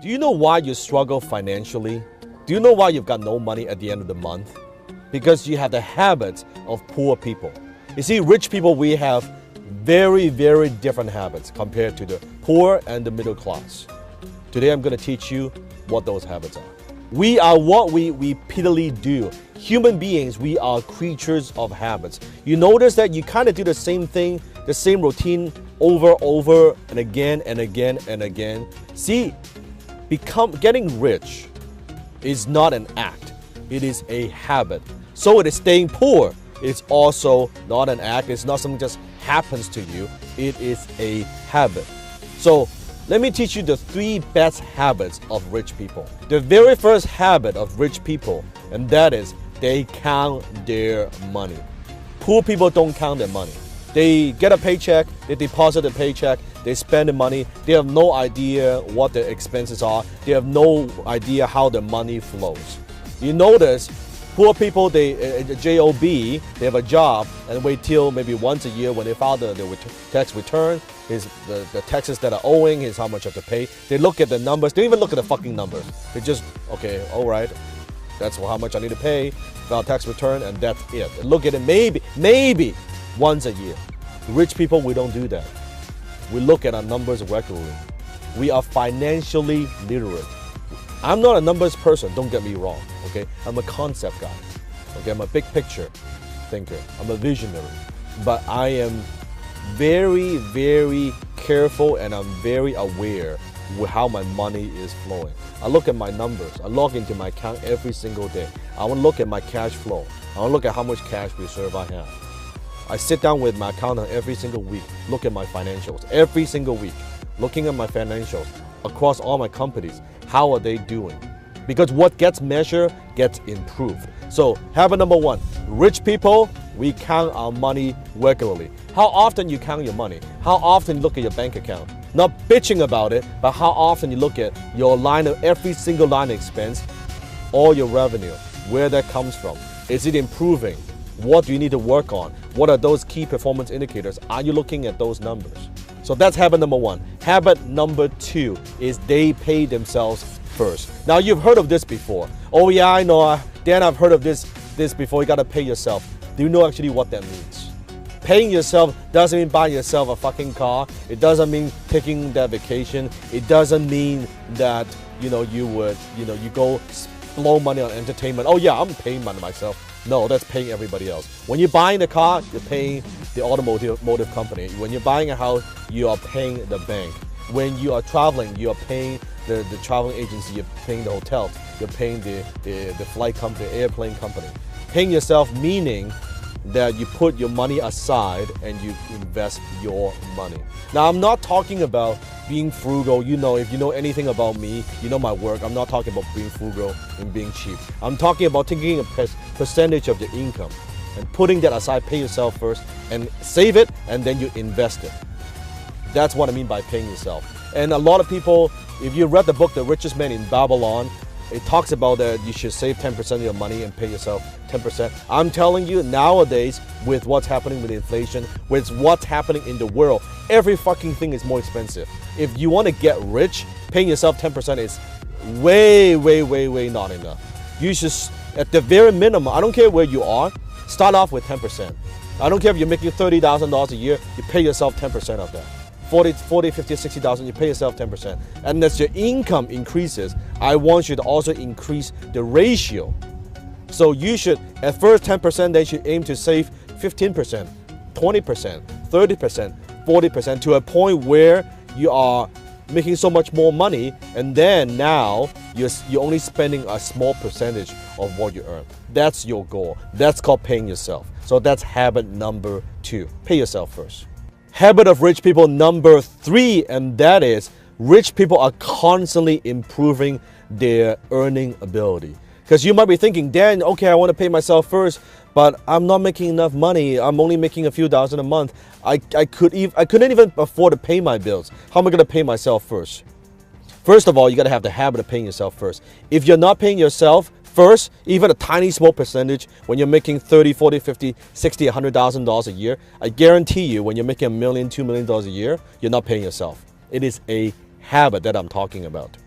Do you know why you struggle financially? Do you know why you've got no money at the end of the month? Because you have the habits of poor people. You see, rich people, we have very, very different habits compared to the poor and the middle class. Today, I'm going to teach you what those habits are. We are what we repeatedly do. Human beings, we are creatures of habits. You notice that you kind of do the same thing, the same routine over and again and again and again. See, getting rich is not an act. It is a habit. So it is staying poor. It's also not an act. It's not something that just happens to you. It is a habit. So let me teach you the 3 best habits of rich people. The very first habit of rich people, and that is they count their money. Poor people don't count their money. They get a paycheck, they deposit the paycheck, they spend the money. They have no idea what their expenses are. They have no idea how the money flows. You notice poor people, they job, they have a job and wait till maybe once a year when they file the tax return, the taxes that are owing is how much you have to pay. They look at the numbers. They don't even look at the fucking numbers. They just, okay, all right, that's how much I need to pay, file tax return, and that's it. They look at it maybe once a year. Rich people, we don't do that. We look at our numbers regularly. We are financially literate. I'm not a numbers person, don't get me wrong, okay? I'm a concept guy, okay? I'm a big picture thinker. I'm a visionary. But I am very, very careful and I'm very aware with how my money is flowing. I look at my numbers. I log into my account every single day. I want to look at my cash flow. I want to look at how much cash reserve I have. I sit down with my accountant every single week, look at my financials every single week, looking at my financials across all my companies. How are they doing? Because what gets measured gets improved. So habit number 1, rich people, we count our money regularly. How often you count your money? How often you look at your bank account? Not bitching about it, but how often you look at your every single line of expense, all your revenue, where that comes from. Is it improving? What do you need to work on? What are those key performance indicators? Are you looking at those numbers? So that's habit number 1. Habit number 2 is they pay themselves first. Now you've heard of this before. Oh yeah, I know. Dan, I've heard of this before. You gotta pay yourself. Do you know actually what that means? Paying yourself doesn't mean buying yourself a fucking car. It doesn't mean taking that vacation. It doesn't mean that you go blow money on entertainment. Oh yeah, I'm paying money myself. No, that's paying everybody else. When you're buying a car, you're paying the automotive company. When you're buying a house, you are paying the bank. When you are traveling, you are paying the traveling agency. You're paying the hotel. You're paying the flight company, airplane company. Paying yourself meaning that you put your money aside and you invest your money. Now, I'm not talking about being frugal. If you know anything about me, you know my work. I'm not talking about being frugal and being cheap. I'm talking about taking a percentage of your income and putting that aside, pay yourself first, and save it, and then you invest it. That's what I mean by paying yourself. And a lot of people, if you read the book, The Richest Man in Babylon, it talks about that you should save 10% of your money and pay yourself 10%. I'm telling you, nowadays, with what's happening with inflation, with what's happening in the world, every fucking thing is more expensive. If you want to get rich, paying yourself 10% is way not enough. You should, at the very minimum, I don't care where you are, start off with 10%. I don't care if you're making $30,000 a year, you pay yourself 10% of that. 40, 50, 60,000, you pay yourself 10%. And as your income increases, I want you to also increase the ratio. So you should, at first 10%, then you should aim to save 15%, 20%, 30%, 40% to a point where you are making so much more money, and then now you're only spending a small percentage of what you earn. That's your goal. That's called paying yourself. So that's habit number 2. Pay yourself first. Habit of rich people number 3, and that is rich people are constantly improving their earning ability. Because you might be thinking, Dan, okay, I want to pay myself first, but I'm not making enough money. I'm only making a few thousand a month. I couldn't even afford to pay my bills. How am I going to pay myself first? First of all, you got to have the habit of paying yourself first. If you're not paying yourself first, even a tiny small percentage, when you're making 30, 40, 50, 60, $100,000 a year, I guarantee you when you're making $1 million, $2 million a year, you're not paying yourself. It is a habit that I'm talking about.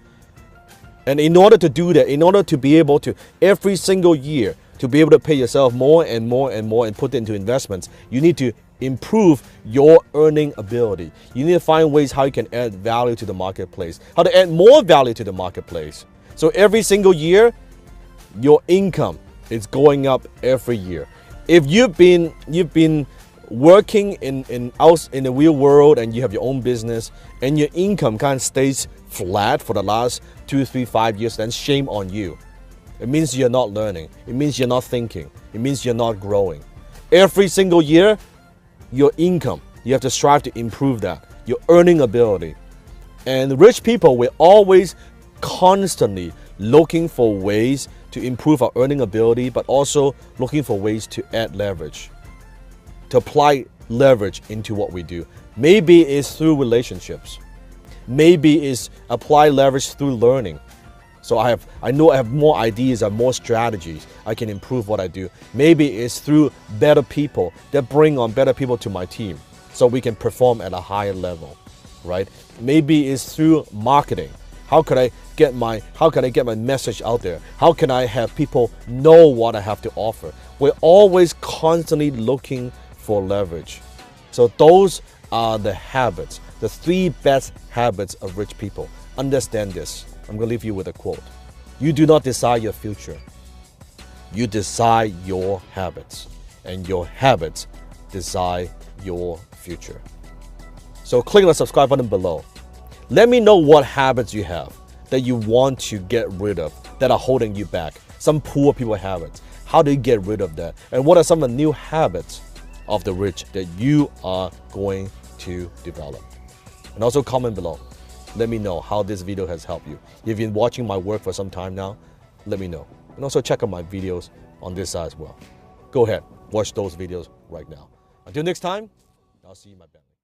And in order to do that, in order to be able to, every single year, to be able to pay yourself more and more and more and put it into investments, you need to improve your earning ability. You need to find ways how you can add value to the marketplace, how to add more value to the marketplace. So every single year, your income is going up every year. If you've been working in the real world and you have your own business and your income kind of stays flat for the last 2, 3, 5 years, then shame on you. It means you're not learning. It means you're not thinking. It means you're not growing. Every single year, your income, you have to strive to improve that, your earning ability. And rich people, we're always constantly looking for ways to improve our earning ability, but also looking for ways to add leverage, to apply leverage into what we do. Maybe it's through relationships. Maybe it's apply leverage through learning. So I know I have more ideas and more strategies. I can improve what I do. Maybe it's through better people that bring on better people to my team so we can perform at a higher level, right? Maybe it's through marketing. How can I get my message out there? How can I have people know what I have to offer? We're always constantly looking for leverage. So those are the habits, the 3 best habits of rich people. Understand this. I'm going to leave you with a quote. You do not decide your future. You decide your habits. And your habits decide your future. So click on the subscribe button below. Let me know what habits you have that you want to get rid of, that are holding you back. Some poor people habits. How do you get rid of that? And what are some of the new habits of the rich that you are going to develop? And also comment below. Let me know how this video has helped you. If you've been watching my work for some time now, let me know. And also check out my videos on this side as well. Go ahead, watch those videos right now. Until next time, I'll see you in my Bentley.